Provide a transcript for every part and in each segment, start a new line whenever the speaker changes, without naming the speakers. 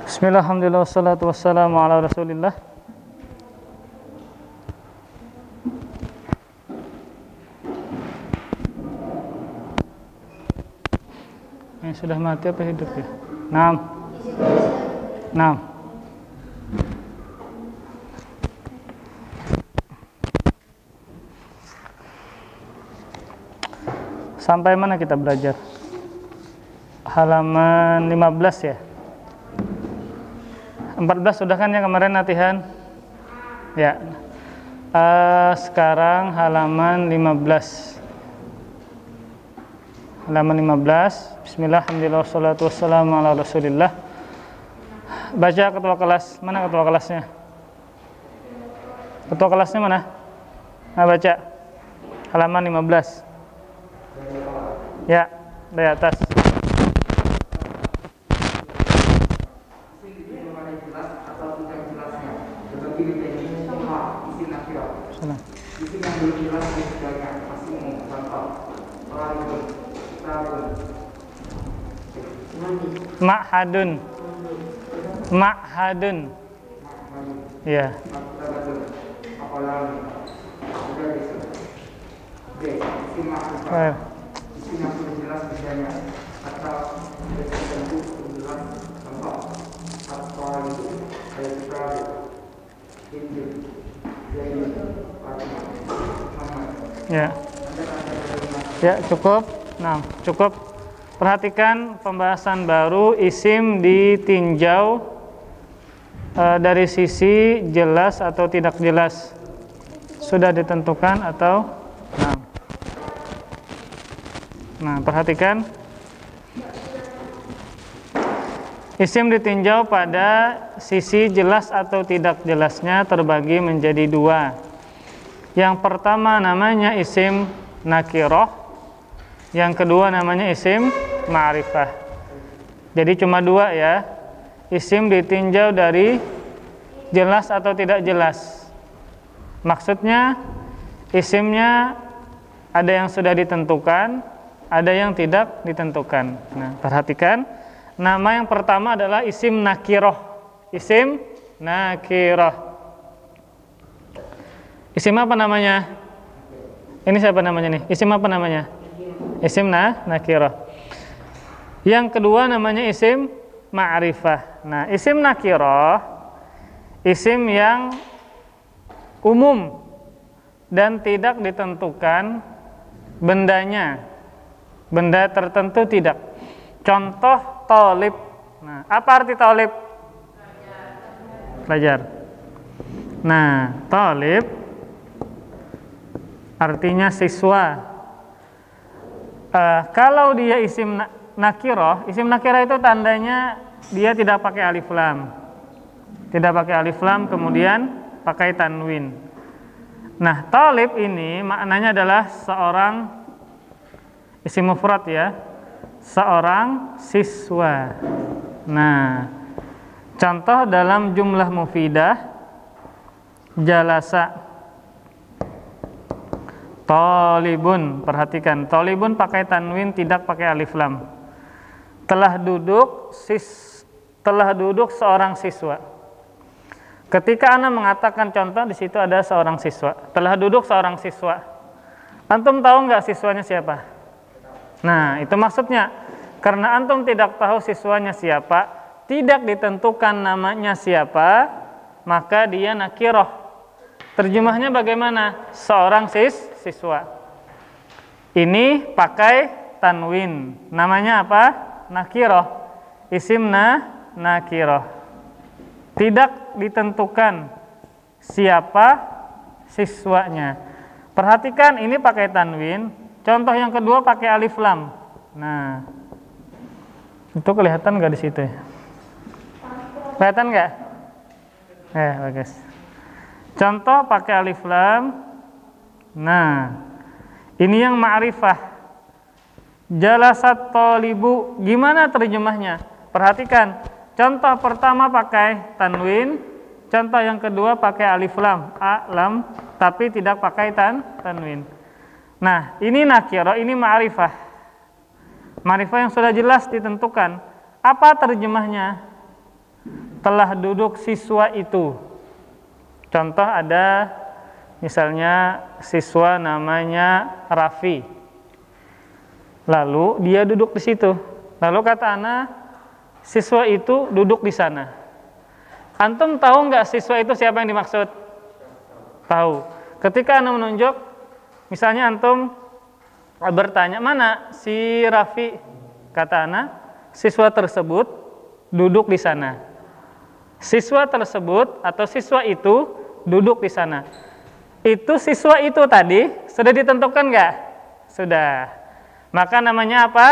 Bismillah, alhamdulillah, wassalatu wassalamu ala rasulillah. Ini sudah mati apa hidup ya? 6. Sampai mana kita belajar? Halaman 15 ya? 14 sudah kan ya kemarin latihan? Ya. Sekarang halaman 15. Halaman 15. Bismillah, alhamdulillah, wassalatu wassalamu ala rasulillah. Baca ketua kelas. Mana ketua kelasnya? Ketua kelasnya mana? Nah, baca. Halaman 15. Ya, dari atas. Ma'hadun. Ma'hadun. Ya. Ya. Ya, cukup. Nah, cukup. Perhatikan pembahasan baru, isim ditinjau dari sisi jelas atau tidak jelas. Sudah ditentukan atau Nah, perhatikan. Isim ditinjau pada sisi jelas atau tidak jelasnya terbagi menjadi dua. Yang pertama namanya isim nakirah, yang kedua namanya isim ma'rifah. Jadi cuma dua ya. Isim ditinjau dari jelas atau tidak jelas. Maksudnya isimnya ada yang sudah ditentukan, ada yang tidak ditentukan. Nah, perhatikan. Nama yang pertama adalah isim nakirah. Isim nakirah. Isim apa namanya? Ini siapa namanya nih? Isim apa namanya? Isim nakirah. Yang kedua namanya isim ma'rifah. Nah, isim nakirah, isim yang umum dan tidak ditentukan bendanya. Benda tertentu tidak. Contoh thalib. Nah, apa arti thalib? Pelajar. Nah, thalib artinya siswa. Kalau dia isim nakirah, isim nakirah itu tandanya dia tidak pakai alif lam. Tidak pakai alif lam, kemudian pakai tanwin. Nah, thalib ini maknanya adalah seorang isim mufrad ya. Seorang siswa. Nah, contoh dalam jumlah mufidah, jalasa thalibun. Perhatikan, thalibun pakai tanwin, tidak pakai alif lam. Telah duduk seorang siswa. Ketika Anda mengatakan contoh, di situ ada seorang siswa. Telah duduk seorang siswa. Antum tahu nggak siswanya siapa? Nah, itu maksudnya. Karena antum tidak tahu siswanya siapa, tidak ditentukan namanya siapa, maka dia nakirah. Terjemahnya bagaimana? Seorang siswa. Ini pakai tanwin. Namanya apa? Nakirah. Isim nakirah. Tidak ditentukan siapa siswanya. Perhatikan, ini pakai tanwin. Contoh yang kedua pakai alif lam. Nah, itu kelihatan nggak di situ? Kelihatan nggak? Bagus. Contoh pakai alif lam. Nah, ini yang ma'rifah. Jalasat thalibu. Gimana terjemahnya? Perhatikan. Contoh pertama pakai tanwin. Contoh yang kedua pakai alif lam. Lam, tapi tidak pakai tanwin. Nah, ini nakirah, ini ma'rifah. Ma'rifah yang sudah jelas ditentukan. Apa terjemahnya? telah duduk siswa itu. Contoh ada misalnya siswa namanya Raffi. Lalu dia duduk di situ. Lalu kata ana, siswa itu duduk di sana. Antum tahu nggak siswa itu siapa yang dimaksud? Tahu. Ketika ana menunjuk, misalnya antum bertanya, mana si Raffi? Kata ana, siswa tersebut duduk di sana. Siswa tersebut atau siswa itu duduk di sana. Itu siswa itu tadi sudah ditentukan nggak? Sudah. Maka namanya apa?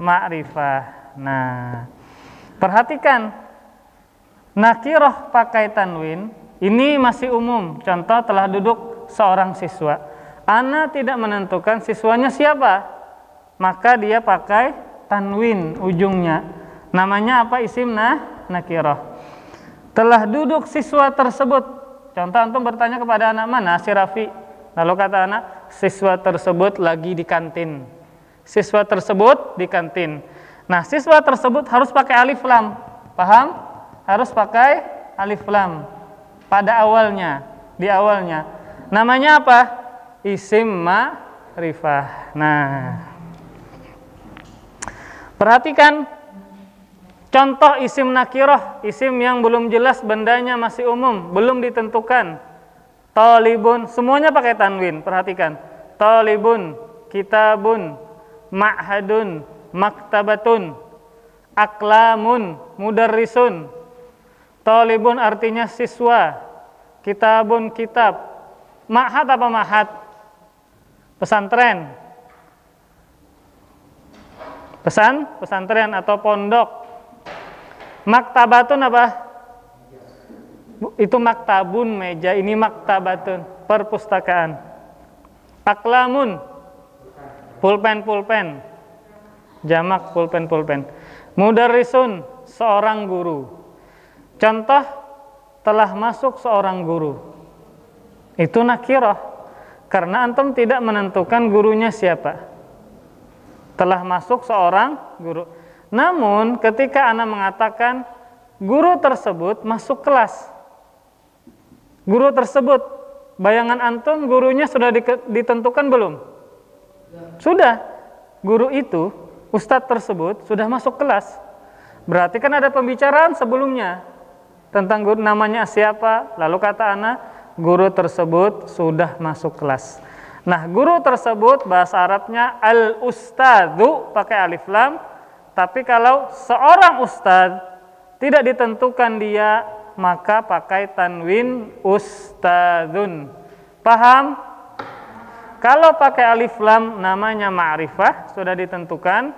Ma'rifah. Nah, perhatikan. Nakirah pakai tanwin ini masih umum. Contoh telah duduk seorang siswa. Ana tidak menentukan siswanya siapa. Maka dia pakai tanwin ujungnya. Namanya apa? Isim nakirah. Telah duduk siswa tersebut. Contoh antum bertanya kepada anak, mana si Raffi? Lalu kata anak, siswa tersebut lagi di kantin. Siswa tersebut di kantin. Nah, siswa tersebut harus pakai alif lam. Paham? Harus pakai alif lam pada awalnya, di awalnya. Namanya apa? Isim ma'rifah. Nah, perhatikan contoh isim nakirah, isim yang belum jelas, bendanya masih umum, belum ditentukan. Talibun, semuanya pakai tanwin. Perhatikan. Talibun, kitabun, ma'hadun, maktabatun, aklamun, mudarrisun. Talibun artinya siswa, kitabun kitab. Ma'had apa ma'had? Pesantren. Pesantren atau pondok. Maktabatun apa? Itu maktabun meja, ini maktabatun perpustakaan. Aklamun pulpen. Jamak pulpen. Mudarrisun seorang guru. Contoh telah masuk seorang guru. Itu nakirah karena antum tidak menentukan gurunya siapa. Telah masuk seorang guru. Namun ketika ana mengatakan guru tersebut masuk kelas. Guru tersebut, bayangan antum gurunya sudah ditentukan belum? Sudah. Guru itu, ustadz tersebut sudah masuk kelas. Berarti kan ada pembicaraan sebelumnya tentang guru namanya siapa. Lalu kata ana, guru tersebut sudah masuk kelas. Nah, guru tersebut bahasa Arabnya al-ustadzu pakai alif lam. Tapi kalau seorang ustadz tidak ditentukan dia, maka pakai tanwin ustadzun. Paham? Kalau pakai alif lam namanya ma'rifah, sudah ditentukan.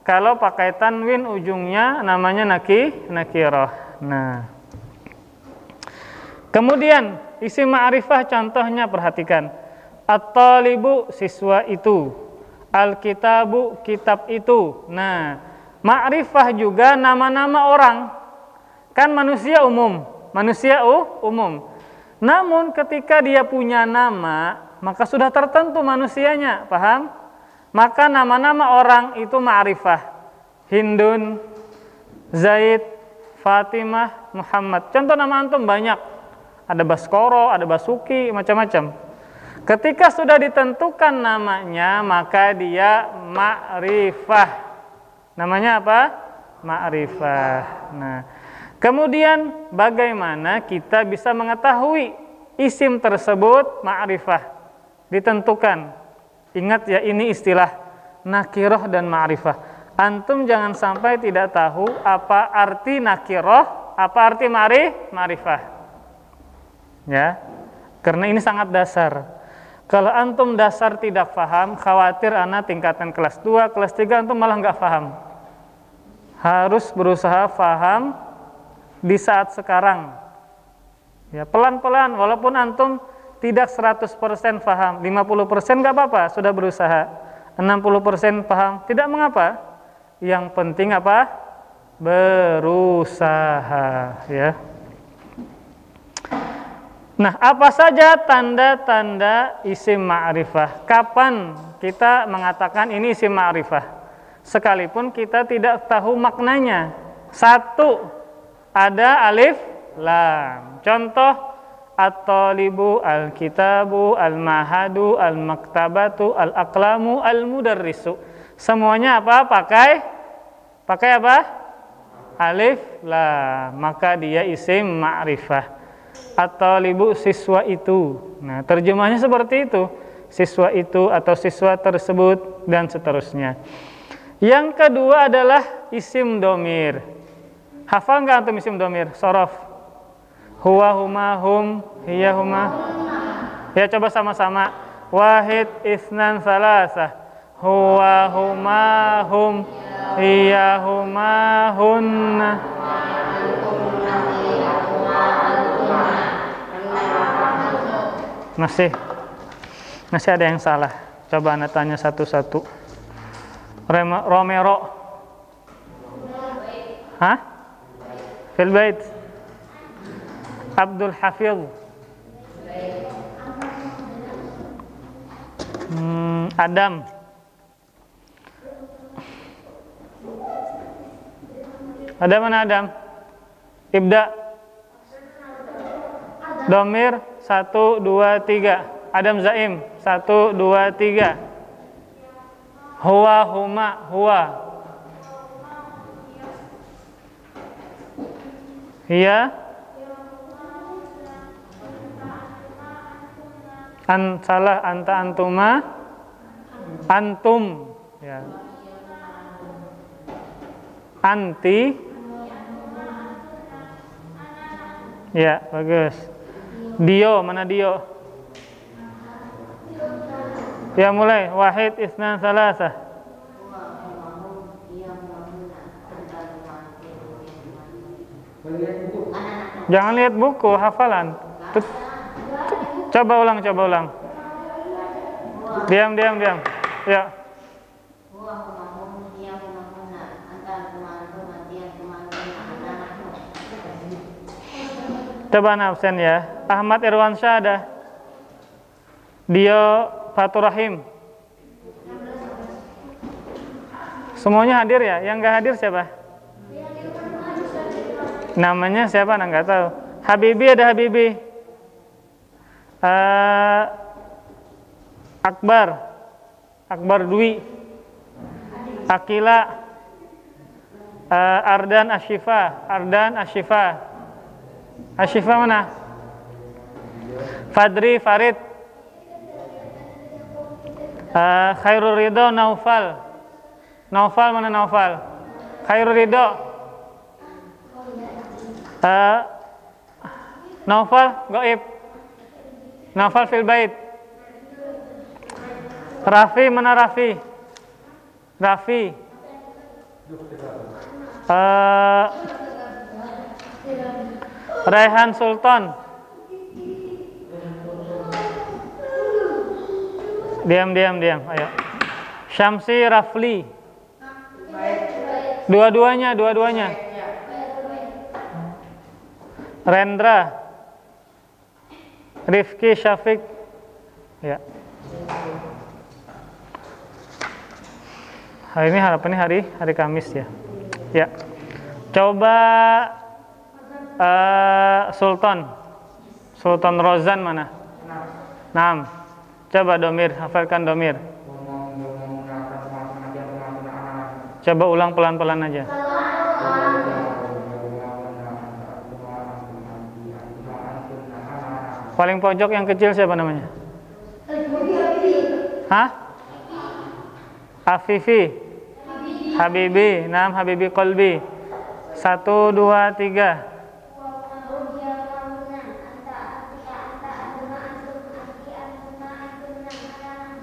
Kalau pakai tanwin ujungnya namanya nakirah. Nah, kemudian isim ma'rifah contohnya perhatikan. At-talibu siswa itu, al-kitabu kitab itu. Nah, ma'rifah juga nama-nama orang. Kan manusia umum, umum. Namun ketika dia punya nama, maka sudah tertentu manusianya, paham? Maka nama-nama orang itu ma'rifah. Hindun, Zaid, Fatimah, Muhammad. Contoh nama antum banyak. Ada Baskoro, ada Basuki, macam-macam. Ketika sudah ditentukan namanya, maka dia ma'rifah. Namanya apa? Ma'rifah. Nah, kemudian bagaimana kita bisa mengetahui isim tersebut ma'rifah? Ditentukan. Ingat ya, ini istilah nakirah dan ma'rifah. Antum jangan sampai tidak tahu apa arti nakirah, apa arti ma'rifah. Ya. Karena ini sangat dasar. Kalau antum dasar tidak paham, khawatir anak tingkatan kelas 2, kelas 3 antum malah nggak paham. Harus berusaha paham di saat sekarang. Ya, pelan-pelan, walaupun antum tidak 100% paham, 50% nggak apa-apa, sudah berusaha. 60% paham, tidak mengapa. Yang penting apa? Berusaha, ya. Nah, apa saja tanda-tanda isim ma'rifah? Kapan kita mengatakan ini isim ma'rifah? Sekalipun kita tidak tahu maknanya. Satu, ada alif lam. Contoh, at-talibu, al-kitabu, al-mahadu, al-maktabatu, al-aqlamu, al-mudarrisu. Semuanya apa? Pakai apa? Alif lam. Maka dia isim ma'rifah. At-talibu, siswa itu. Nah, terjemahnya seperti itu. Siswa itu atau siswa tersebut dan seterusnya. Yang kedua adalah isim domir. Hafal nggak antum isim domir? Sorof. Huwa, huma, hum, hiya, huma. Ya, coba sama-sama. Wahid, isnan, salasah. Huwa, huma, hum, hiya, huma, hunna. Masih ada yang salah. Coba anda tanya satu-satu. Romero. Hah? Fil bait. Abdul Hafiz. Adam. Ada mana Adam? Ibda. Domir 1, 2, 3. Adam Zaim 1, 2, 3. Huwa, huma, huwa. Iya. Salah, anta, antuma, antum, ya. Anti, ya, bagus. Dio, mana Dio? Ya, mulai. Wahid, isnan, salasah. Jangan lihat buku, hafalan. Coba ulang. Diam. Ya. Coba absen ya. Ahmad Irwansyah ada. Dio Fatur Rahim. Semuanya hadir ya? Yang nggak hadir siapa? Namanya siapa? Nggak tahu. Habibi ada Habibi. Akbar Dwi. Akila. Ardan Ashifa. Ashifa mana? Fadri Farid. Khairul Ridho Naufal. Mana Naufal? Khairul Ridho. Naufal Gaib. Naufal fil bait. Rafi mana Rafi? Raihan Sultan. Diam. Ayo. Syamsi Rafli. Dua-duanya. Rendra. Rifki Syafiq. Ya. Hari ini harapannya hari Kamis ya. Ya. Coba Sultan Rozan mana? 6. Coba domir, hafalkan domir. Coba ulang pelan-pelan aja. Paling pojok yang kecil siapa namanya? Hah? Afifi. Habibi. Habibi Kolbi. 1, 2, 3.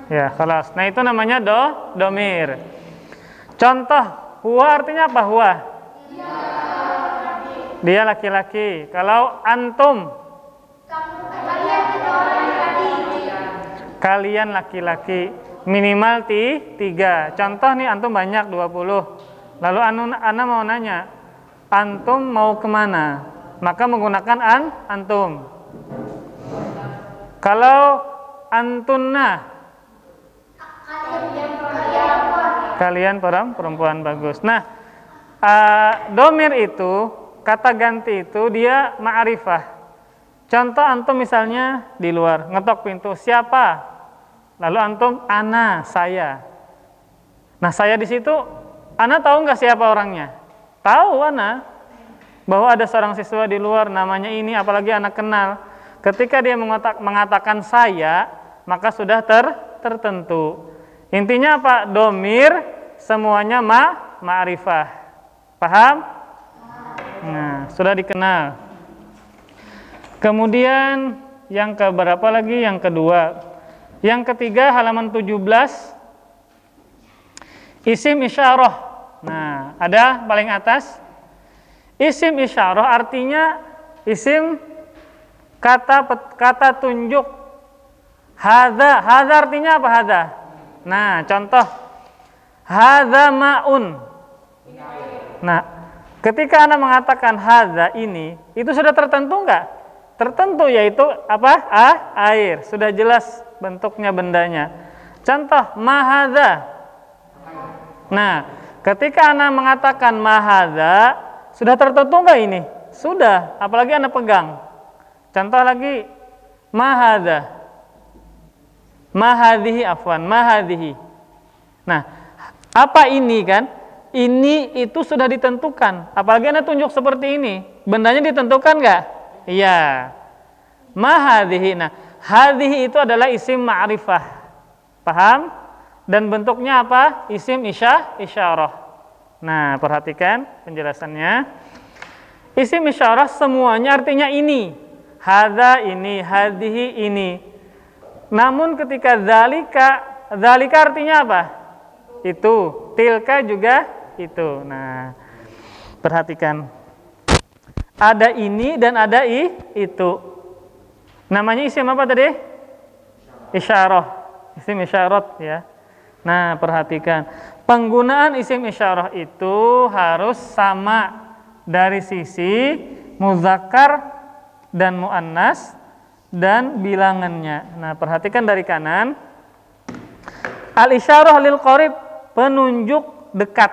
Ya, kelas. Nah, itu namanya domir. Contoh, huwa artinya apa? Huwa? Dia laki-laki. Kalau antum, kalian laki-laki. Minimal 3. Contoh nih, antum banyak 20. Lalu ana mau nanya, antum mau kemana? Maka menggunakan antum. Kalau antunna, kalian perempuan, bagus. Nah, domir itu, kata ganti itu dia ma'rifah. Contoh antum misalnya di luar, ngetok pintu, siapa? Lalu antum, ana, saya. Nah saya di situ, ana tahu nggak siapa orangnya? Tahu ana, bahwa ada seorang siswa di luar namanya ini, apalagi anak kenal. Ketika dia mengatakan saya, maka sudah tertentu. Intinya apa? Domir semuanya ma'rifah. Paham? Nah, sudah dikenal. Kemudian yang keberapa lagi? Yang kedua. Yang ketiga halaman 17. Isim isyarah. Nah, ada paling atas. Isim isyarah artinya isim kata tunjuk. Hadza artinya apa hadza? Nah, contoh hadza ma'un. Nah, ketika Anda mengatakan hadza ini, itu sudah tertentu enggak? Tertentu, yaitu apa? Air. Sudah jelas bentuknya bendanya. Contoh ma hadza. Nah, ketika Anda mengatakan ma hadza, sudah tertentu enggak ini? Sudah, apalagi Anda pegang. Contoh lagi ma hadza. Ma hadhihi afwan, ma hadhihi. Nah, apa ini kan? Ini itu sudah ditentukan. Apalagi Anda tunjuk seperti ini, bendanya ditentukan nggak? Iya. Ma hadhihi. Nah, hadhihi itu adalah isim ma'rifah. Paham? Dan bentuknya apa? Isim isyarah. Nah, perhatikan penjelasannya. Isim isyarah semuanya artinya ini. Hadza ini, hadhihi ini. Namun ketika dzalika artinya apa? Itu. Tilka juga itu. Nah, perhatikan. Ada ini dan ada itu. Namanya isim apa tadi? Isyarah. Isim isyarat ya. Nah, perhatikan. Penggunaan isim isyarah itu harus sama dari sisi muzakkar dan muannas dan bilangannya. Nah, perhatikan dari kanan. Al-isyarah lil qarib, penunjuk dekat.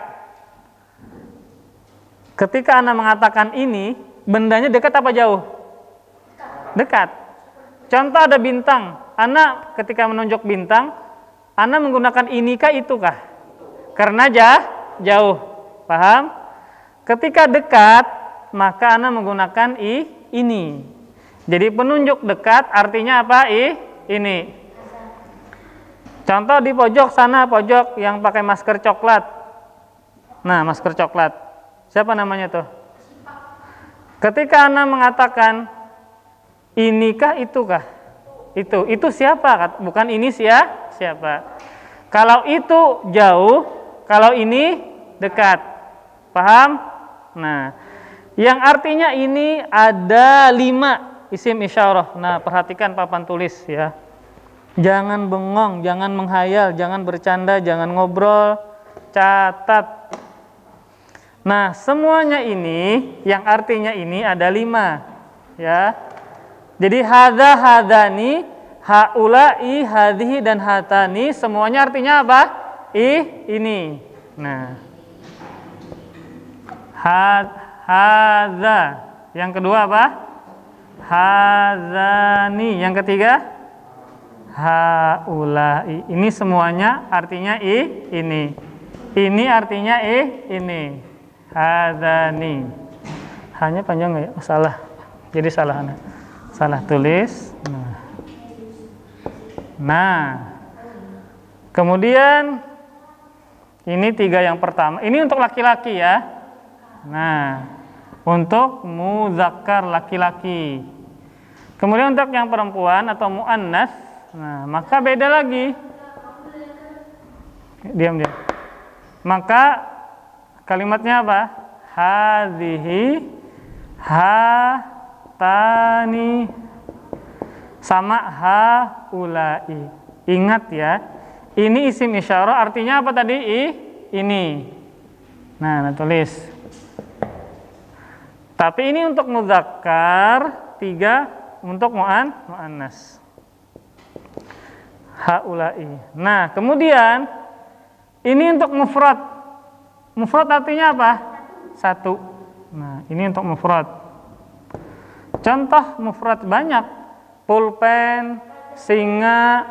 Ketika Anda mengatakan ini, bendanya dekat apa jauh? Dekat. Contoh ada bintang. Anda ketika menunjuk bintang, Anda menggunakan inikah itukah? Karena jauh. Paham? Ketika dekat, maka Anda menggunakan ini. Jadi penunjuk dekat artinya apa? Ini. Contoh di pojok sana, pojok yang pakai masker coklat. Nah, masker coklat. Siapa namanya tuh? Ketika Anda mengatakan inikah itukah? Itu siapa? Bukan ini siapa. Kalau itu jauh, kalau ini dekat. Paham? Nah, yang artinya ini ada 5 isim isyarah. Nah, perhatikan papan tulis ya. Jangan bengong, jangan menghayal, jangan bercanda, jangan ngobrol, catat. Nah, semuanya ini yang artinya ini ada 5 ya. Jadi hadza, hadzani, haula'i, hadhihi dan hatani semuanya artinya apa? Ini. Nah, hadza. Yang kedua apa? Hadzani. Yang ketiga haula'i. Ini semuanya artinya ini. Ini artinya ini. Hadzani. Hanya panjang enggak ya? Oh, salah. Jadi salah tulis. Nah. Kemudian ini 3 yang pertama. Ini untuk laki-laki ya. Nah, untuk muzakkar laki-laki. Kemudian untuk yang perempuan atau muannas, nah, maka beda lagi. Diam. Maka kalimatnya apa? Hadhihi, hatani, sama haulai. Ingat ya, ini isim isyarah artinya apa tadi? Ini. Nah, tulis. Tapi ini untuk muzakkar, 3 untuk muannas. Haulai. Nah, kemudian ini untuk mufrad. Mufrad artinya apa? satu. Nah, ini untuk mufrad. Contoh mufrad banyak. Pulpen, singa,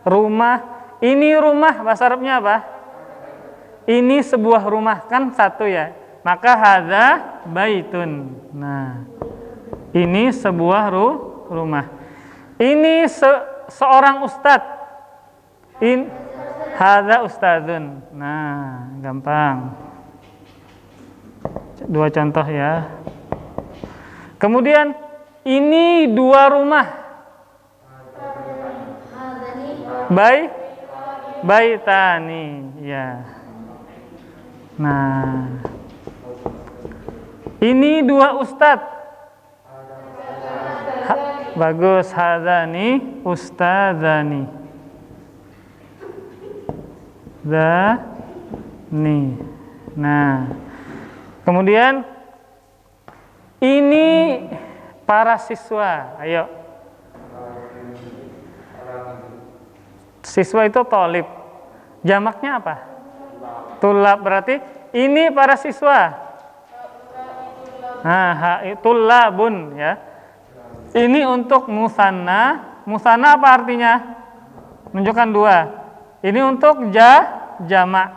rumah. Ini rumah bahasa Arabnya apa? Ini sebuah rumah, kan satu ya. Maka hadza baitun. Nah, ini sebuah rumah. Ini seorang ustadz. Hadza ustadzun. Nah, gampang. Dua contoh ya. Kemudian ini dua rumah. Baitani, ya. Nah, ini dua ustadz. Bagus, hadzani ustadzani. Zani. Nah, kemudian ini para siswa. Ayo. Siswa itu tolib. Jamaknya apa? Tulab. Berarti ini para siswa. Nah, tulabun ya. Ini untuk musanna. Musanna apa artinya? Menunjukkan dua. Ini untuk jamak.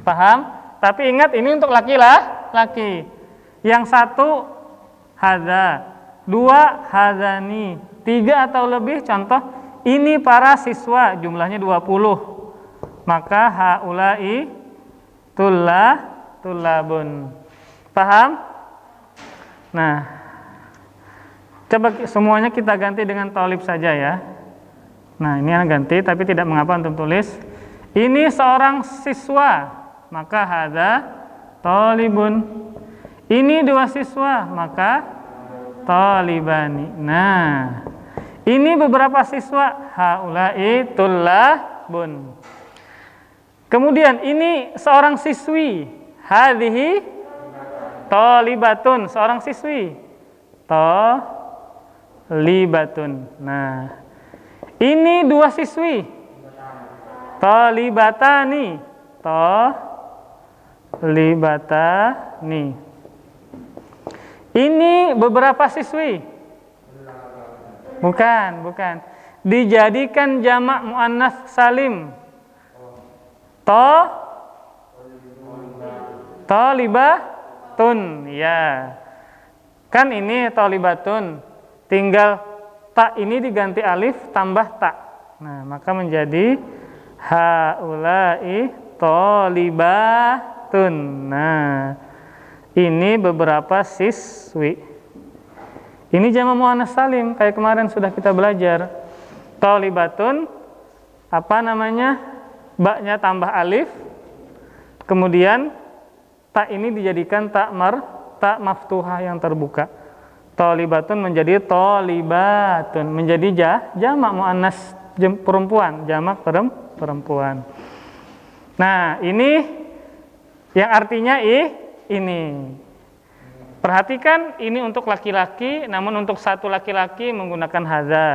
Paham? Tapi ingat ini untuk laki-laki. Yang satu hadza, dua hadzani, tiga atau lebih contoh ini para siswa jumlahnya 20. Maka haulai tulabun. Paham? Nah, coba semuanya kita ganti dengan tolib saja ya. Nah, ini yang ganti tapi tidak mengapa untuk tulis. Ini seorang siswa, maka hadza talibun. Ini dua siswa, maka talibani. Nah, ini beberapa siswa, haulai tulabun. Kemudian ini seorang siswi, hadhihi talibatun, seorang siswi. Talibatun. Nah, ini dua siswi. Talibatani. Talibatani. Ini beberapa siswi. Bukan. Dijadikan jamak muannats salim. Talibatun. Ya. Kan ini talibatun. Tinggal tak ini diganti alif tambah tak. Nah, maka menjadi haulai talibatun. Nah, ini beberapa siswi. Ini jamak muannats salim kayak kemarin sudah kita belajar. Talibatun apa namanya? Baknya tambah alif. Kemudian tak ini dijadikan tak maftuhah yang terbuka. Talibatun menjadi talibatun, menjadi jamak muannats perempuan, jamak perempuan. Nah, ini yang artinya ini. Perhatikan ini untuk laki-laki, namun untuk satu laki-laki menggunakan hadza.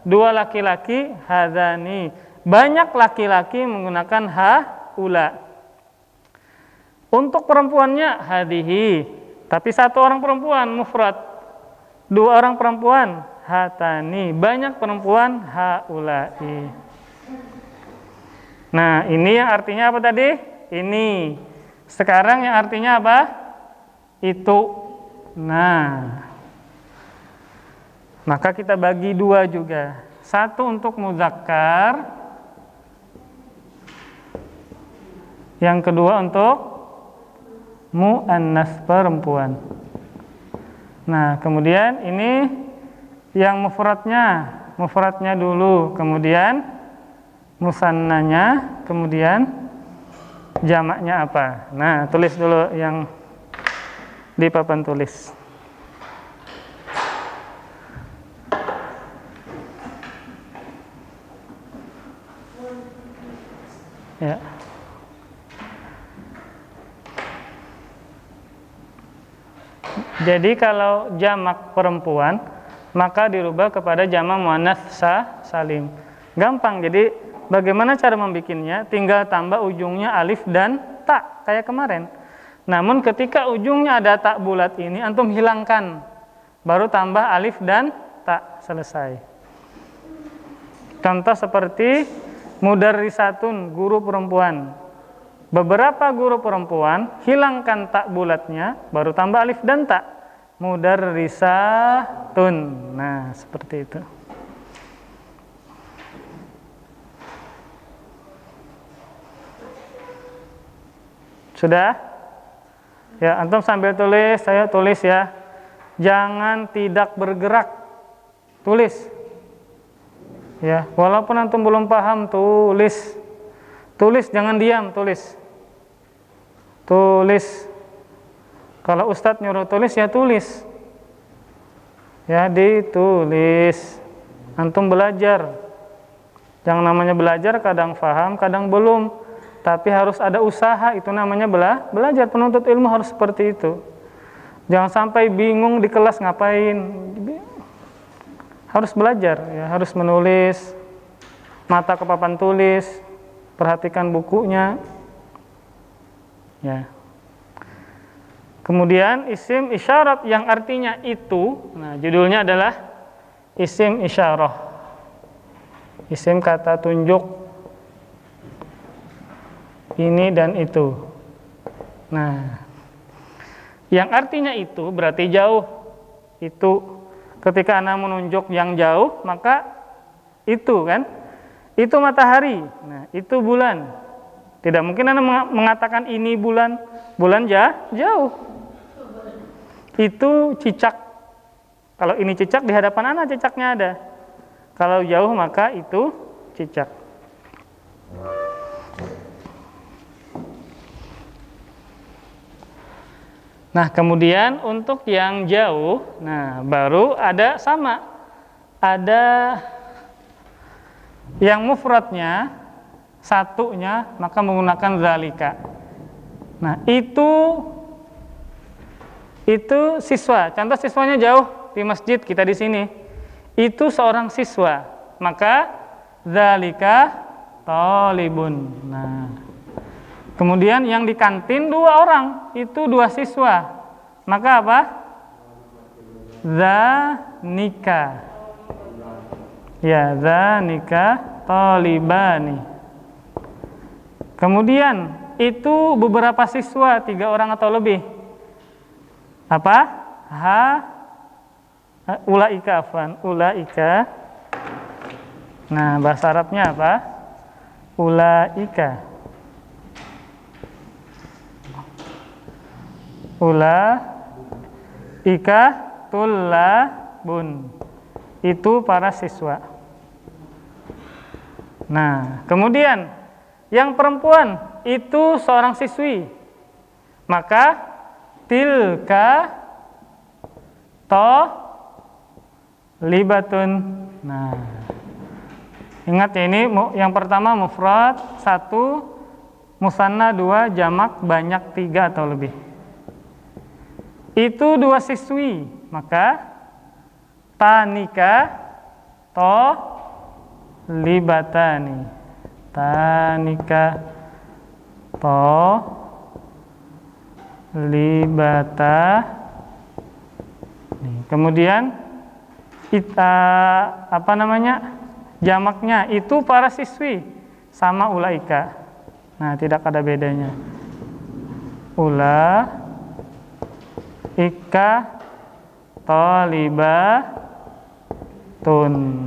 Dua laki-laki hadzani. Banyak laki-laki menggunakan haula. Untuk perempuannya hadhihi. Tapi satu orang perempuan mufrad. Dua orang perempuan hatani. Banyak perempuan haulai. Nah, ini yang artinya apa tadi? Ini. Sekarang yang artinya apa? Itu. Nah, maka kita bagi dua juga. Satu untuk muzakkar, yang kedua untuk muannats perempuan. Nah, kemudian ini yang mufradnya dulu, kemudian musannanya, kemudian jamaknya apa. Nah, tulis dulu yang di papan tulis. Ya. Jadi kalau jamak perempuan maka dirubah kepada jamak muannats salim. Gampang. Jadi bagaimana cara membikinnya? Tinggal tambah ujungnya alif dan ta kayak kemarin. Namun ketika ujungnya ada tak bulat ini, antum hilangkan, baru tambah alif dan tak, selesai. Contoh seperti mudarrisatun, guru perempuan. Beberapa guru perempuan, hilangkan tak bulatnya, baru tambah alif dan tak. Mudarrisatun. Nah, seperti itu. Sudah? Ya, antum sambil tulis, saya tulis ya. Jangan tidak bergerak. Tulis. Ya, walaupun antum belum paham, tulis. Tulis, jangan diam, tulis. Tulis. Kalau ustadz nyuruh tulis, ya tulis. Ya, ditulis. Antum belajar. Yang namanya belajar kadang paham, kadang belum. Tapi harus ada usaha, itu namanya belajar. Penuntut ilmu harus seperti itu. Jangan sampai bingung di kelas ngapain. Harus belajar, ya, harus menulis, mata ke papan tulis, perhatikan bukunya. Ya. Kemudian isim isyarat yang artinya itu, nah judulnya adalah isim isyarah. Isim kata tunjuk. Ini dan itu. Nah, yang artinya itu berarti jauh. Itu ketika Anda menunjuk yang jauh, maka itu kan? Itu matahari. Nah, itu bulan. Tidak mungkin Anda mengatakan ini bulan. Bulan jauh. Itu cicak. Kalau ini cicak, di hadapan Anda cicaknya ada. Kalau jauh, maka itu cicak. Nah, kemudian untuk yang jauh, nah baru ada sama. Ada yang mufradnya, satunya, maka menggunakan zalika. Nah, itu siswa. Contoh siswanya jauh di masjid kita di sini. Itu seorang siswa. Maka zalika talibun. Nah, kemudian yang di kantin 2 orang, itu 2 siswa. Maka apa? Zanika. Ya, zanika talibani. Kemudian itu beberapa siswa, 3 orang atau lebih. Apa? Ulaika afwan, ulaika. Nah, bahasa Arabnya apa? Ulaika. Ulaika tullabun. Itu para siswa. Nah, kemudian yang perempuan itu seorang siswi. Maka tilka libatun. Nah, ingat ya, ini yang pertama mufrad 1, musanna 2, jamak banyak 3 atau lebih. Itu 2 siswi, maka tanika libatani. Tanika libata. Kemudian jamaknya itu para siswi sama ulaika. Nah, tidak ada bedanya. Ulaika talibatun.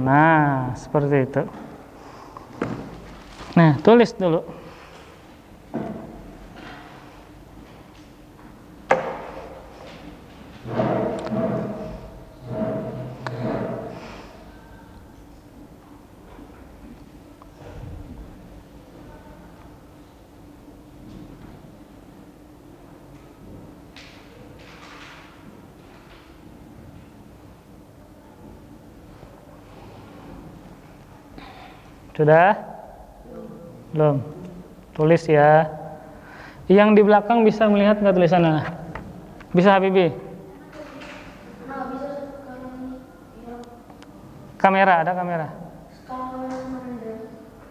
Nah, seperti itu. Nah, tulis dulu. Sudah? Belum? Tulis ya. Yang di belakang bisa melihat nggak tulisannya? Bisa, Habibi? Kamera, ada kamera?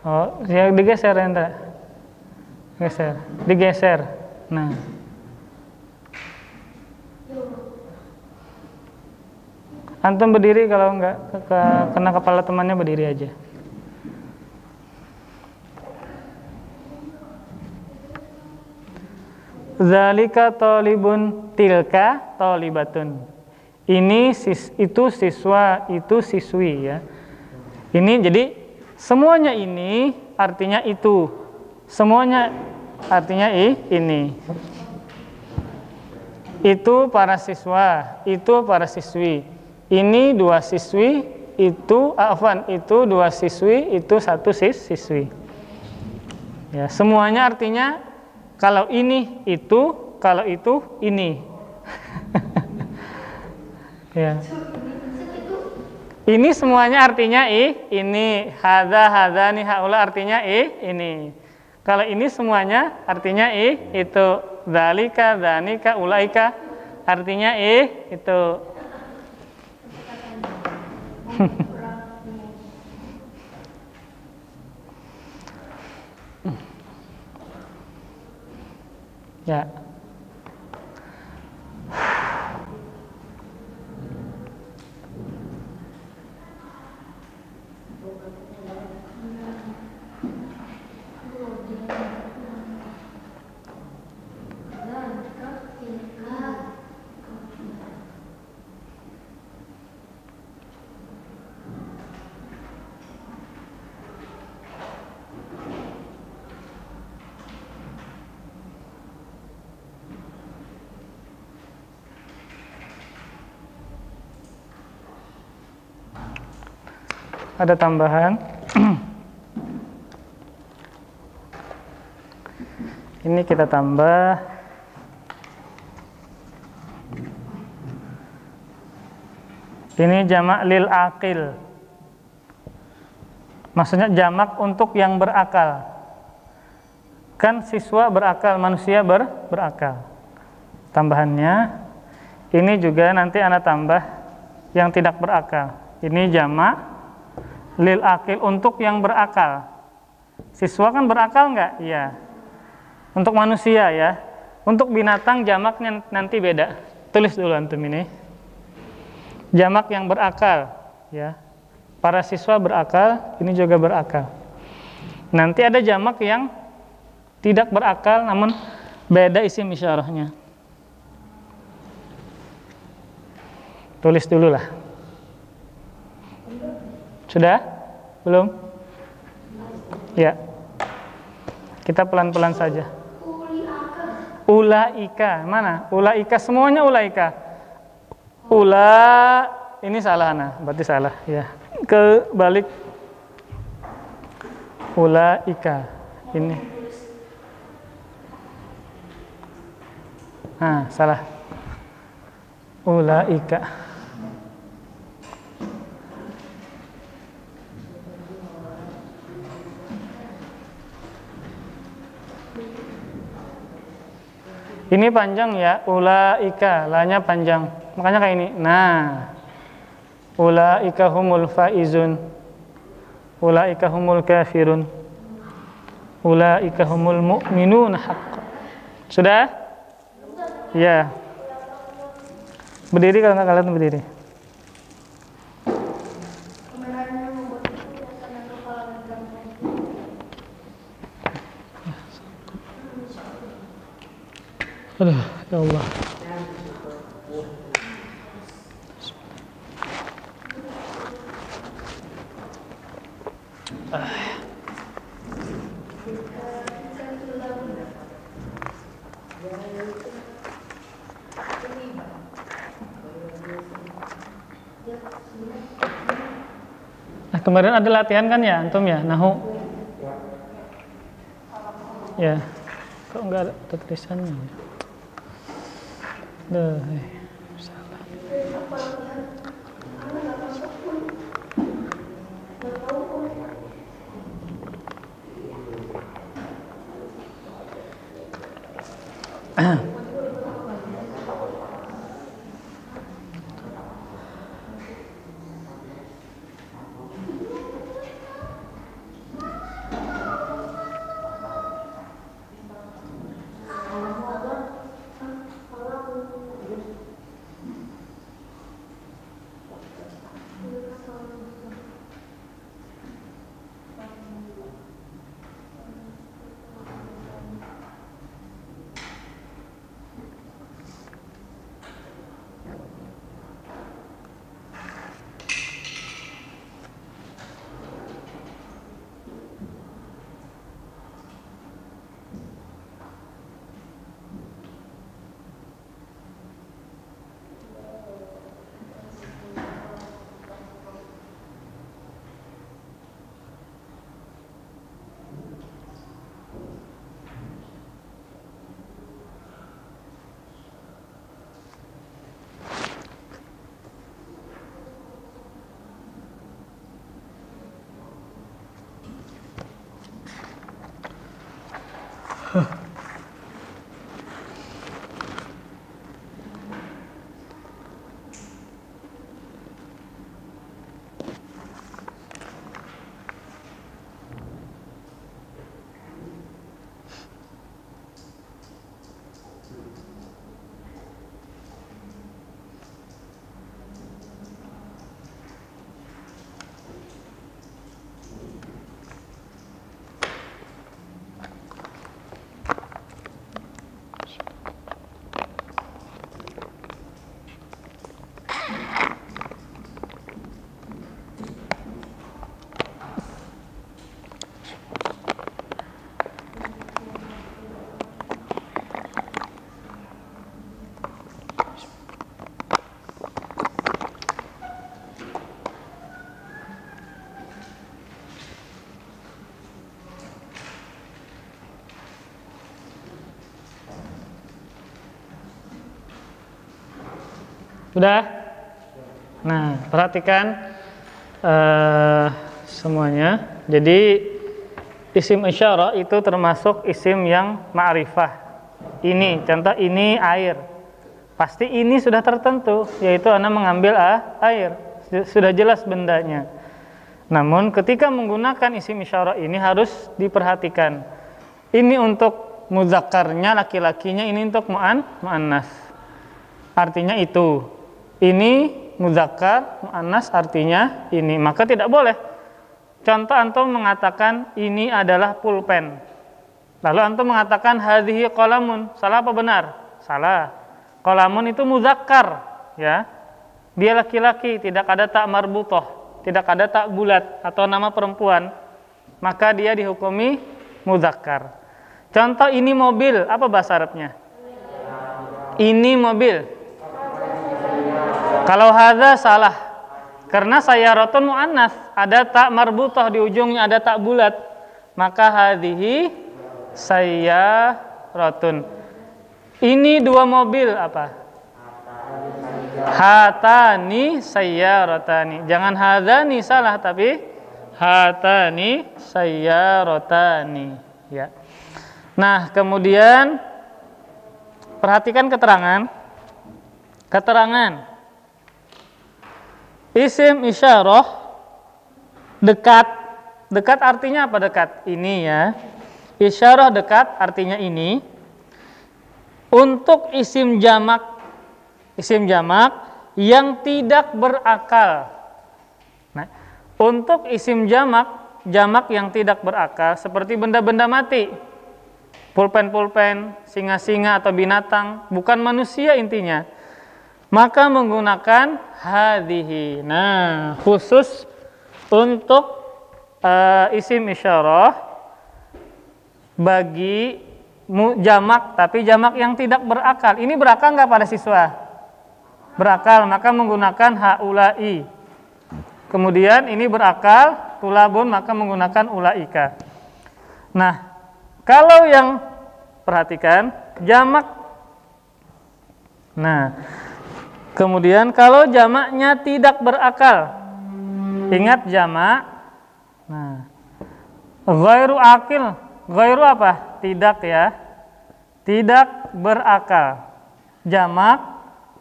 Oh, ya digeser, Hendra. Geser. Digeser. Nah. Antum berdiri, kalau enggak kena kepala temannya berdiri aja. Zalika talibun, tilka talibatun. Ini itu siswa, itu siswi ya. Ini jadi semuanya ini artinya itu. Semuanya artinya ini. Itu para siswa, itu para siswi. Ini dua siswi, itu dua siswi, itu satu siswi. Ya, semuanya artinya kalau ini itu, kalau itu ini. Ya. Ini semuanya artinya ini. Hadza, hadzani, haula artinya ini. Kalau ini semuanya artinya itu. Dzalika, dzanika, ulaika artinya itu. Ya. Ada tambahan. Ini kita tambah. Ini jamak lil aqil. Maksudnya jamak untuk yang berakal. Kan siswa berakal, manusia berakal. Tambahannya, ini juga nanti Anda tambah yang tidak berakal. Ini jamak lil aqil, untuk yang berakal. Siswa kan berakal enggak? Iya. Untuk manusia ya. Untuk binatang jamaknya nanti beda. Tulis dulu antum ini. Jamak yang berakal ya. Para siswa berakal, ini juga berakal. Nanti ada jamak yang tidak berakal namun beda isim isyarahnya. Tulis dulu lah. Sudah? Belum? Ya. Kita pelan-pelan saja. Ulaika. Mana? Ulaika, semuanya ulaika. Ini salah nah, berarti salah ya. Kebalik. Ulaika. Ini. Salah. Ulaika. Ini panjang ya, ulaika, lanya panjang. Makanya kayak ini. Nah, ulaika humul faizun. Ulaika humul kafirun. Ulaika humul mu'minun haqqan. Sudah? Ya. Berdiri kalau nggak, kalian berdiri. Aduh, ya Allah. Nah, kemarin ada latihan kan ya, antum ya, nahu. Ya, kok nggak ada tulisannya? Salah. Udah? Nah, perhatikan semuanya. Jadi isim isyarah itu termasuk isim yang ma'rifah. Ini, contoh ini air. Pasti ini sudah tertentu, yaitu ana mengambil air. Sudah jelas bendanya. Namun ketika menggunakan isim isyarah ini harus diperhatikan. Ini untuk mudzakarnya laki-lakinya, ini untuk muannas. Artinya itu. Ini muzakkar, muannas artinya ini. Maka tidak boleh. Contoh antum mengatakan ini adalah pulpen. Lalu antum mengatakan hadhihi qalamun. Salah apa benar? Salah. Qalamun itu muzakkar, ya. Dia laki-laki, tidak ada tak marbutah, tidak ada tak bulat atau nama perempuan. Maka dia dihukumi muzakkar. Contoh ini mobil, apa bahasa Arabnya? Ini mobil. Kalau hadza salah. Karena sayyaratun muannas, ada tak marbutah di ujungnya, ada tak bulat. Maka hadhihi sayyaratun. Ini dua mobil apa? Hatani sayyaratani. Jangan hadzani salah, tapi hatani sayyaratani, ya. Nah, kemudian perhatikan keterangan. Keterangan isim isyarah dekat. Dekat artinya apa dekat? Ini ya. Isyarah dekat artinya ini. Untuk isim jamak yang tidak berakal. Nah, untuk isim jamak yang tidak berakal seperti benda-benda mati. Pulpen-pulpen, singa-singa atau binatang, bukan manusia intinya. Maka menggunakan hadhihi. Nah, khusus untuk isim isyarah bagi jamak, tapi jamak yang tidak berakal. Ini berakal nggak pada siswa? Berakal, maka menggunakan haulai. Kemudian ini berakal, tulabun, maka menggunakan ulaika. Nah, kalau yang perhatikan jamak. Nah, kemudian kalau jamaknya tidak berakal, ingat jamak. Nah, ghairu akil, ghairu apa? Tidak ya, tidak berakal. Jamak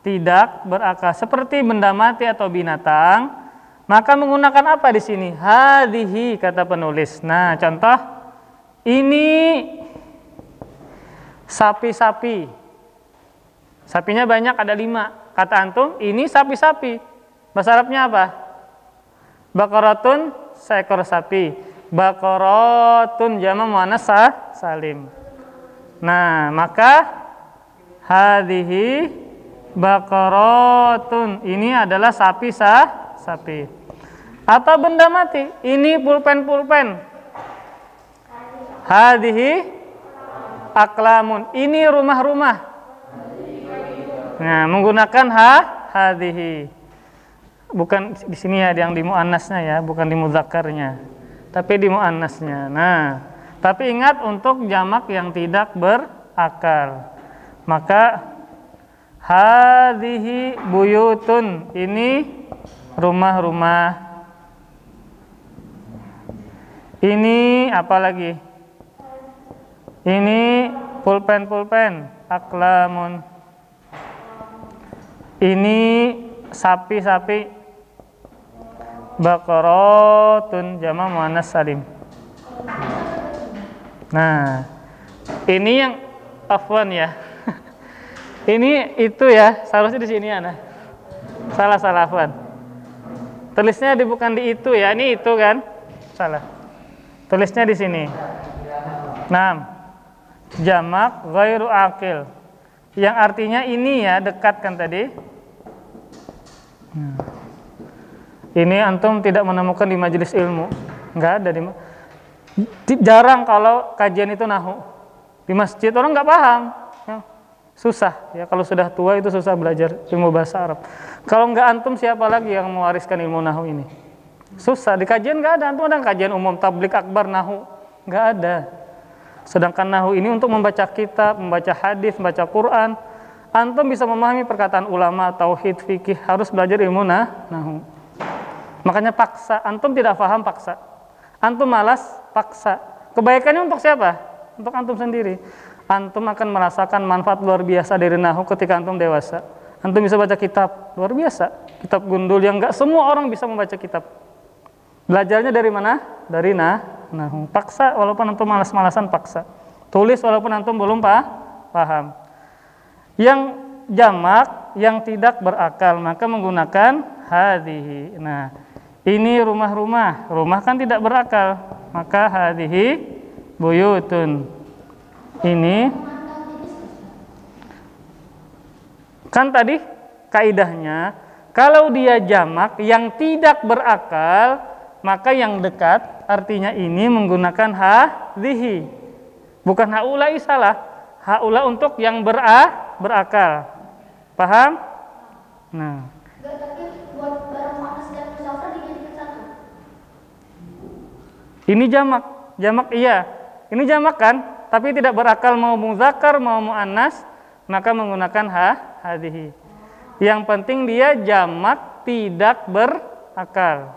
tidak berakal, seperti benda mati atau binatang. Maka menggunakan apa di sini? Hadhihi kata penulis. Nah, contoh ini sapi-sapi. Sapinya banyak, ada 5. Kata antum, ini sapi-sapi. Bahasa Arabnya apa? Baqaratun, seekor sapi. Baqaratun jama' muannas salim. Nah, maka hadhihi baqaratun. Ini adalah sapi. Atau benda mati. Ini pulpen-pulpen. Hadhihi aklamun. Ini rumah-rumah. Nah, menggunakan hadhihi. Bukan di sini ya yang di muannasnya ya, bukan di mudzakarnya, tapi di muannasnya. Nah, tapi ingat untuk jamak yang tidak berakal. Maka hadhihi buyutun, ini rumah-rumah. Ini apa lagi? Ini pulpen-pulpen, aklamun. Ini sapi-sapi. Baqaratun jama' muannas salim. Nah, ini yang afwan ya. Ini itu ya, seharusnya di sini ya. Salah afwan. Tulisnya bukan di itu ya, ini itu kan? Salah. Tulisnya di sini. Nah, jamak ghairu akil. Yang artinya ini ya, dekat kan tadi. Ini antum tidak menemukan di majelis ilmu. Enggak ada jarang kalau kajian itu nahu. Di masjid orang enggak paham. Ya, susah ya, kalau sudah tua itu susah belajar ilmu bahasa Arab. Kalau enggak antum, siapa lagi yang mewariskan ilmu nahu ini? Susah, di kajian enggak ada. Antum ada kajian umum tablik akbar nahu? Enggak ada. Sedangkan nahu ini untuk membaca kitab, membaca hadis, membaca Quran. Antum bisa memahami perkataan ulama, tauhid, fikih, harus belajar ilmu nahwu. Makanya paksa, antum tidak paham paksa. Antum malas, paksa. Kebaikannya untuk siapa? Untuk antum sendiri. Antum akan merasakan manfaat luar biasa dari nahwu ketika antum dewasa. Antum bisa baca kitab, luar biasa. Kitab gundul yang enggak semua orang bisa membaca kitab. Belajarnya dari mana? Dari nahwu. Paksa walaupun antum malas-malasan, paksa. Tulis walaupun antum belum paham. Yang jamak yang tidak berakal maka menggunakan hadhihi. Nah, ini rumah-rumah. Rumah kan tidak berakal, maka hadhihi buyutun. Ini kan tadi kaidahnya kalau dia jamak yang tidak berakal maka yang dekat artinya ini menggunakan hadhihi. Bukan haula'i salah. Haula untuk yang berakal. Paham? Nah. Ini jamak. Jamak iya. Ini jamak kan? Tapi tidak berakal, mau muzakkar mau muannas, maka menggunakan hadhihi. Yang penting dia jamak tidak berakal.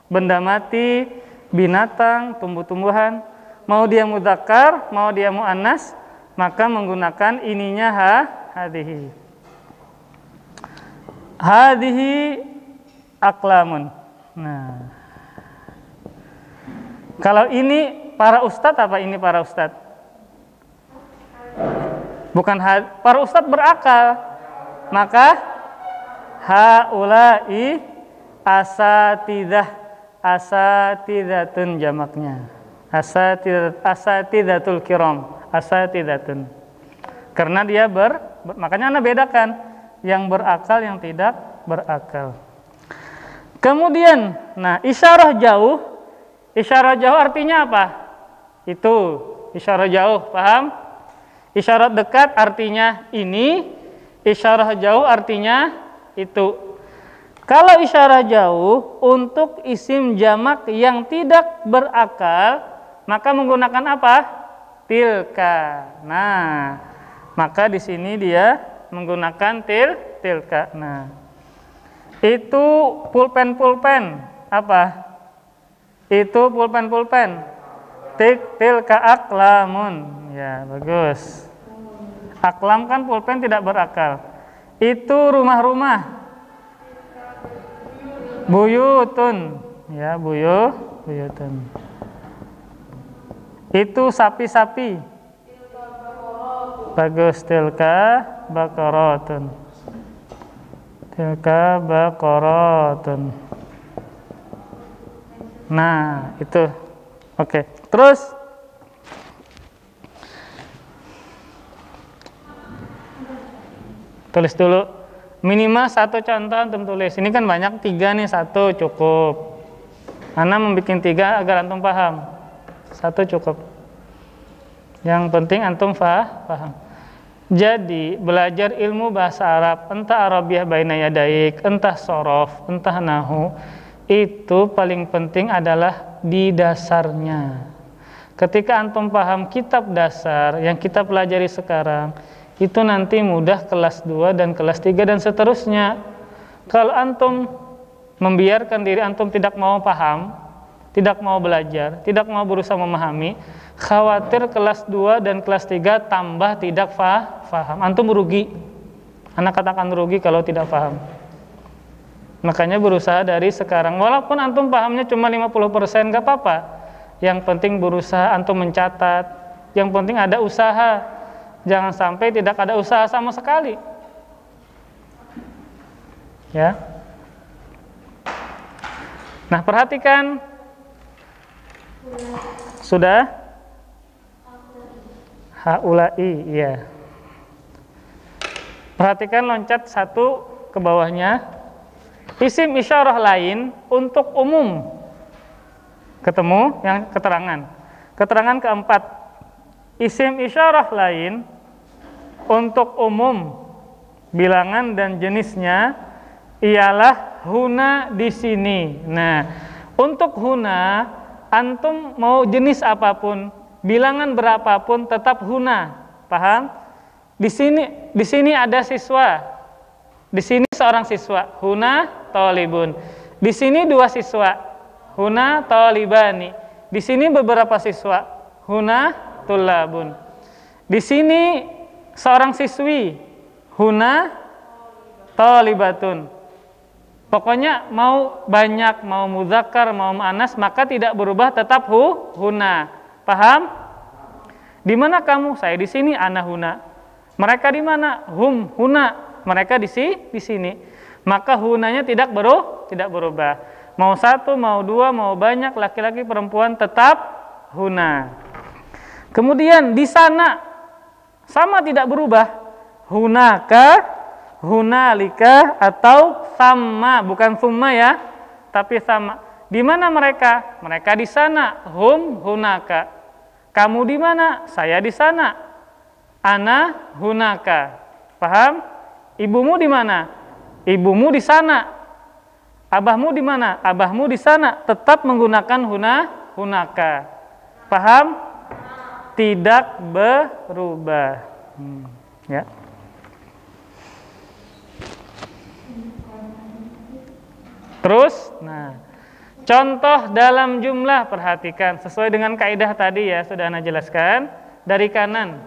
Benda mati, binatang, tumbuh-tumbuhan, mau dia muzakkar, mau dia muannas, maka menggunakan ininya hadhihi. Hadhihi aqlamun. Nah, kalau ini para ustadz apa ini para ustadz? Bukan para ustadz berakal, maka haula'i asatidatun jamaknya. Asatidatul kiram. Asatidatun. Karena dia makanya Anda bedakan yang berakal yang tidak berakal. Kemudian, nah isyarah jauh artinya apa? Itu isyarah jauh, paham? Isyarat dekat artinya ini, isyarah jauh artinya itu. Kalau isyarah jauh untuk isim jamak yang tidak berakal, maka menggunakan apa? Tilka. Nah, maka di sini dia menggunakan tilka. Nah, itu pulpen apa? Itu pulpen. Tilka aklamun. Ya, bagus. Aklam kan pulpen tidak berakal. Itu rumah-rumah. Buyutun. Ya, buyutun. Itu sapi-sapi. Bagus, tilka baqaratun. Tilka baqaratun. Nah, itu. Oke. Terus tulis dulu. Minimal satu contoh antum tulis. Ini kan banyak, 3 nih, 1 cukup. Ana membuat 3 agar antum paham. 1 cukup. Yang penting antum paham. Jadi belajar ilmu bahasa Arab, entah Arabiah baina yadaik, entah sorof, entah nahu, itu paling penting adalah di dasarnya. Ketika antum paham kitab dasar yang kita pelajari sekarang, itu nanti mudah kelas 2 dan kelas 3 dan seterusnya. Kalau antum membiarkan diri antum tidak mau paham, tidak mau belajar, tidak mau berusaha memahami, khawatir kelas 2 dan kelas 3 tambah tidak paham. Antum rugi. Anak katakan rugi kalau tidak paham. Makanya berusaha dari sekarang. Walaupun antum pahamnya cuma 50%, gak apa-apa. Yang penting berusaha antum mencatat. Yang penting ada usaha. Jangan sampai tidak ada usaha sama sekali. Ya. Nah, perhatikan. Sudah? Haula'i, ya. Perhatikan loncat 1 ke bawahnya. Isim isyarah lain untuk umum. Ketemu yang keterangan. Keterangan keempat. Isim isyarah lain untuk umum. Bilangan dan jenisnya ialah huna di sini. Nah, untuk huna antum mau jenis apapun, bilangan berapapun tetap huna. Paham? Di sini ada siswa. Di sini seorang siswa, huna talibun. Di sini dua siswa, huna talibani. Di sini beberapa siswa, huna tulabun. Di sini seorang siswi, huna talibatun. Pokoknya mau banyak, mau muzakkar, mau muannas, maka tidak berubah, tetap huna. Paham? Di mana kamu? Saya di sini, ana huna. Mereka di mana? Hum huna. Mereka di sini. Maka hunanya tidak berubah. Mau satu, mau dua, mau banyak, laki-laki, perempuan, tetap huna. Kemudian di sana sama tidak berubah. Hunaka, hunalika, atau sama, bukan summa ya, tapi sama. Di mana mereka? Mereka di sana. Hum hunaka. Kamu di mana? Saya di sana. Ana hunaka. Paham? Ibumu di mana? Ibumu di sana. Abahmu di mana? Abahmu di sana. Tetap menggunakan hunaka. Paham? Tidak berubah. Ya. Terus, nah, contoh dalam jumlah, perhatikan sesuai dengan kaidah tadi ya, sudah Ana jelaskan. Dari kanan,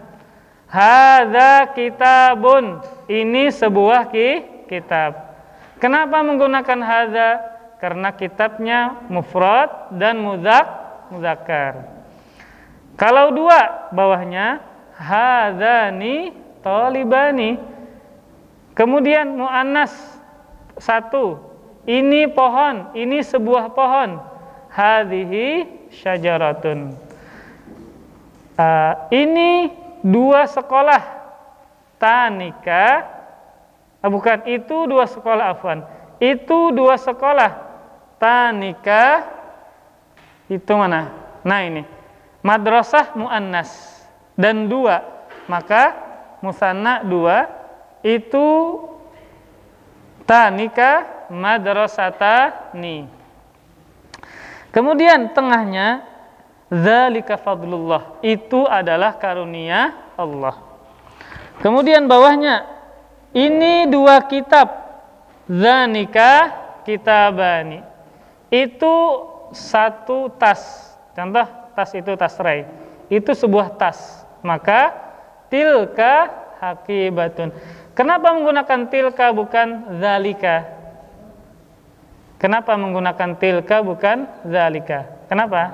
hadza kitabun, ini sebuah kitab. Kenapa menggunakan hadza? Karena kitabnya mufrad dan muzakkar. Kalau dua, bawahnya hadzani talibani. Kemudian muannas satu, ini pohon, ini sebuah pohon. Hadhihi syajaratun. Ini dua sekolah. Tanika. Bukan, itu dua sekolah, afwan. Itu dua sekolah. Tanika. Itu mana? Nah ini. Madrasah muannas. Dan dua. Maka musanna dua. Itu tanika madrasatani. Kemudian tengahnya dzalika fadlullah, itu adalah karunia Allah. Kemudian bawahnya ini dua kitab, dzanika kitabani, itu satu tas. Contoh tas itu tas rai, itu sebuah tas. Maka tilka hakibatun. Kenapa menggunakan tilka bukan zalika? Kenapa menggunakan tilka bukan zalika? Kenapa?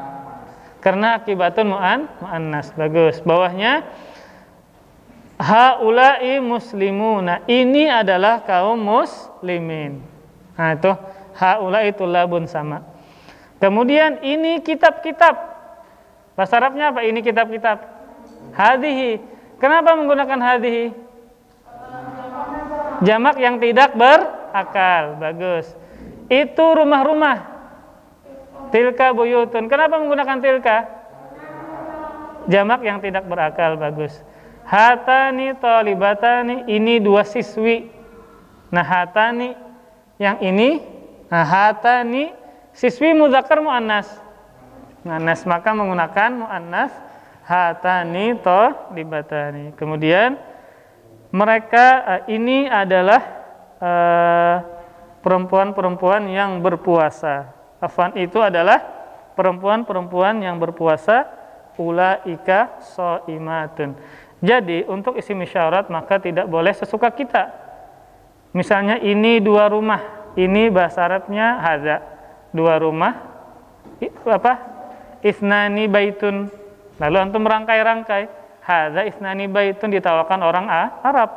Karena akibatun muannas. Bagus. Bawahnya haula'i muslimuna. Ini adalah kaum muslimin. Nah itu haula'i tulabun sama. Kemudian ini kitab-kitab. Bahasa Arabnya apa? Ini kitab-kitab. Hadhihi. Kenapa menggunakan hadhihi? Jamak yang tidak berakal. Bagus. Itu rumah-rumah. Tilka buyutun. Kenapa menggunakan tilka? Jamak yang tidak berakal. Bagus. Hatani talibatani. Ini dua siswi. Nah hatani yang ini. Nah hatani siswi muzakkar muannas. Muannas, maka menggunakan muannas. Hatani talibatani. Kemudian mereka ini adalah perempuan-perempuan yang berpuasa. Afwan, itu adalah perempuan-perempuan yang berpuasa. Ulaika shaimatun. Jadi untuk isim isyarat maka tidak boleh sesuka kita. Misalnya ini dua rumah. Ini bahasa Arabnya hadza. Dua rumah. Apa? Isnani baitun. Lalu antum merangkai-rangkai. Hadza isnani baitun ditawakan orang Arab.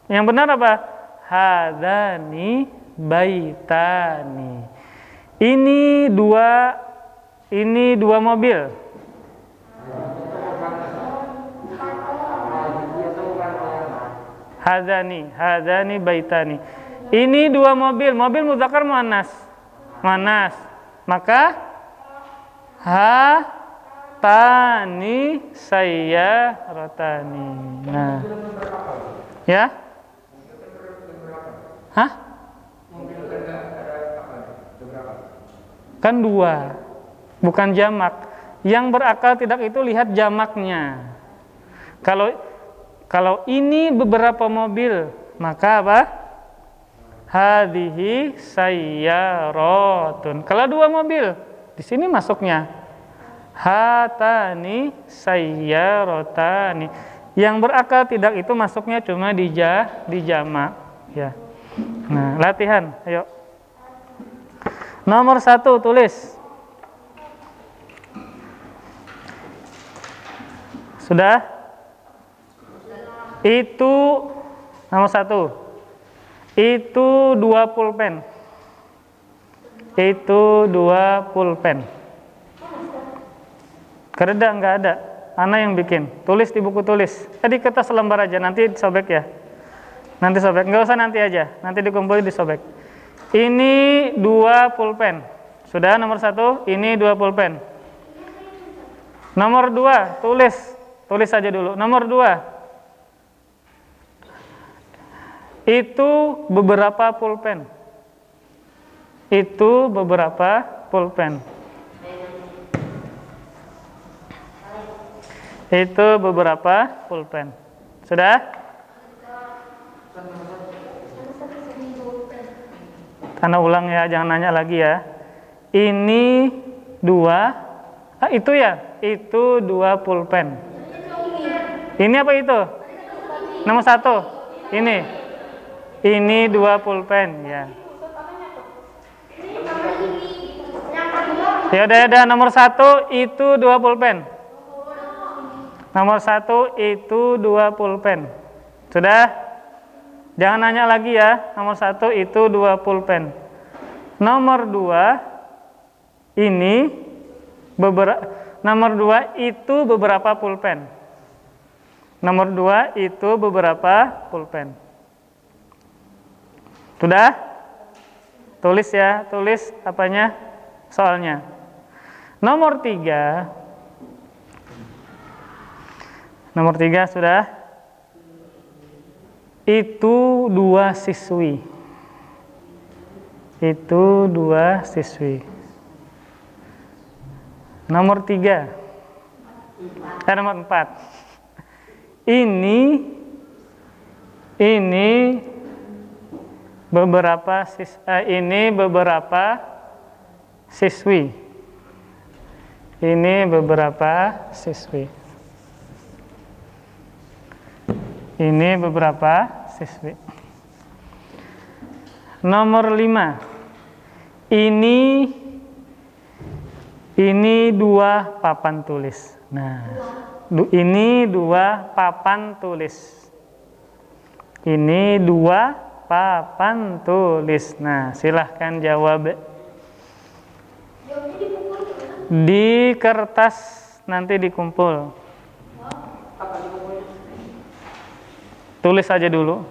Yang benar apa? Hadzani baitani. Ini dua mobil. Hadzani baitani. Ini dua mobil. Mobil muzakkar muannas. Muannas. Maka tani saya rotani. Nah, ya, hah? Kan dua, bukan jamak. Yang berakal tidak itu lihat jamaknya. Kalau Kalau ini beberapa mobil, maka apa? Hadhihi sayyaratun. Kalau dua mobil, di sini masuknya hatani sayyaratani. Yang berakal tidak itu masuknya cuma di jamak, ya. Nah, latihan, ayo. Nomor 1 tulis. Sudah? Itu nomor 1. Itu 2 pulpen. Itu 2 pulpen. Kereda enggak ada. Ana yang bikin. Tulis di buku tulis. Tadi kertas selembar aja, nanti disobek ya. Nanti sobek, enggak usah nanti aja. Nanti dikumpulin disobek. Ini 2 pulpen. Sudah nomor 1, ini 2 pulpen. Nomor 2, tulis. Tulis aja dulu. Nomor 2. Itu beberapa pulpen. Itu beberapa pulpen. Itu beberapa pulpen. Sudah? Karena ulang ya, jangan nanya lagi ya. Ini 2. Itu ya? Itu 2 pulpen. Ini apa itu? Nomor 1. Ini 2 pulpen ya. Ya udah, nomor 1 itu 2 pulpen. Nomor 1 itu 2 pulpen. Sudah? Jangan nanya lagi ya. Nomor 1 itu 2 pulpen. Nomor 2 ini nomor 2 itu beberapa pulpen. Nomor 2 itu beberapa pulpen. Sudah? Tulis ya, tulis apanya? Soalnya. Nomor 3. Nomor 3 sudah? Itu 2 siswi. Itu 2 siswi. Nomor 3. Nomor 4. Ini beberapa siswi. Ini beberapa siswi. Ini beberapa siswi. Nomor 5. Ini 2 papan tulis. Nah, ini 2 papan tulis. Ini 2 papan tulis. Nah, silahkan jawab. Di kertas nanti dikumpul. Tulis aja dulu.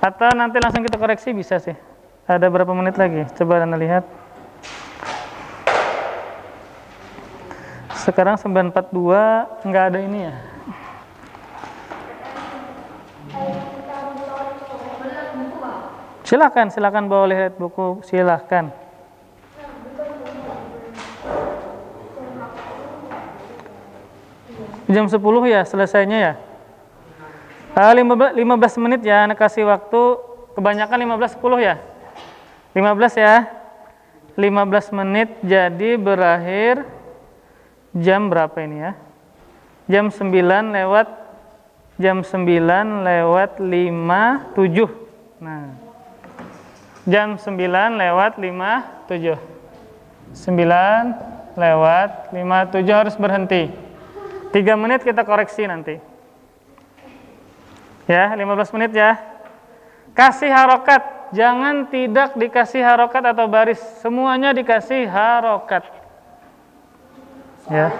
Atau nanti langsung kita koreksi bisa sih. Ada berapa menit lagi? Coba Anda lihat. Sekarang 9.42, nggak ada ini ya. Silakan boleh lihat buku, silakan. Jam 10 ya selesainya ya. 15 menit ya, Anda kasih waktu, kebanyakan 15-10 ya. 15 ya. 15 menit, jadi berakhir jam berapa ini ya? Jam 9 lewat 5.7. Nah, jam 9 lewat 5.7. 9 lewat 5.7 harus berhenti. 3 menit kita koreksi nanti. Ya, 15 menit ya. Kasih harokat, jangan tidak dikasih harokat atau baris. Semuanya dikasih harokat. Ya.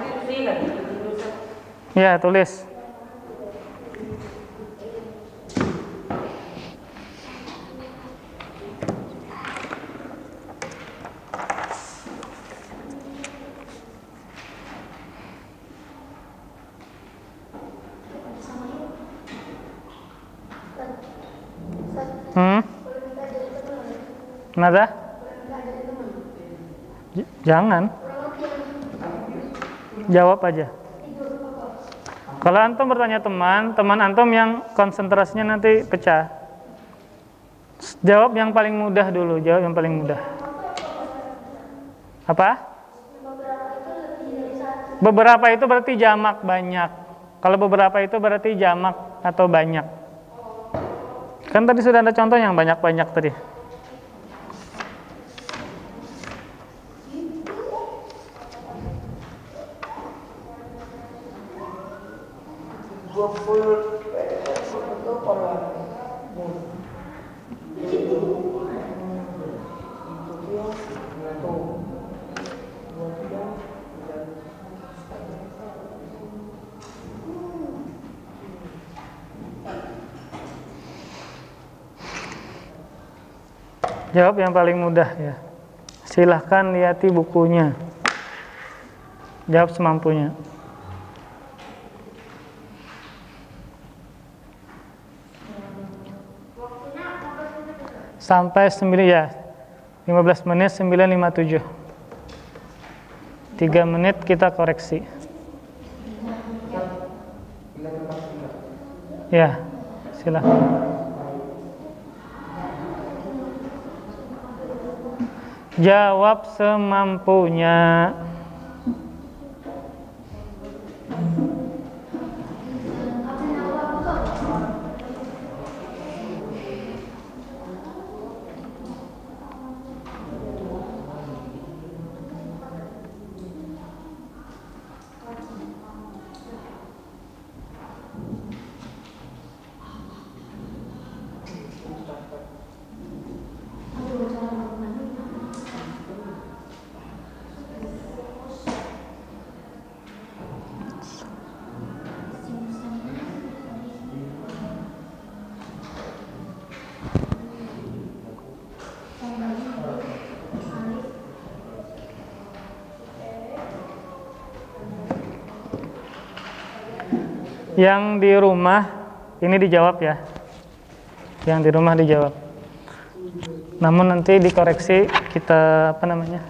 Ya, tulis. Nada? Jangan. Jawab aja. Kalau antum bertanya teman antum yang konsentrasinya nanti pecah. Jawab yang paling mudah dulu, jawab yang paling mudah. Apa? Beberapa itu berarti jamak banyak. Kalau beberapa itu berarti jamak atau banyak. Kan tadi sudah ada contoh yang banyak-banyak tadi. Jawab yang paling mudah ya. Silahkan lihati bukunya. Jawab semampunya. Sampai 9 ya. 15 menit 9.57. 3 menit kita koreksi. Ya, silahkan. Jawab semampunya. Yang di rumah ini dijawab ya. Yang di rumah dijawab. Namun nanti dikoreksi kita apa namanya?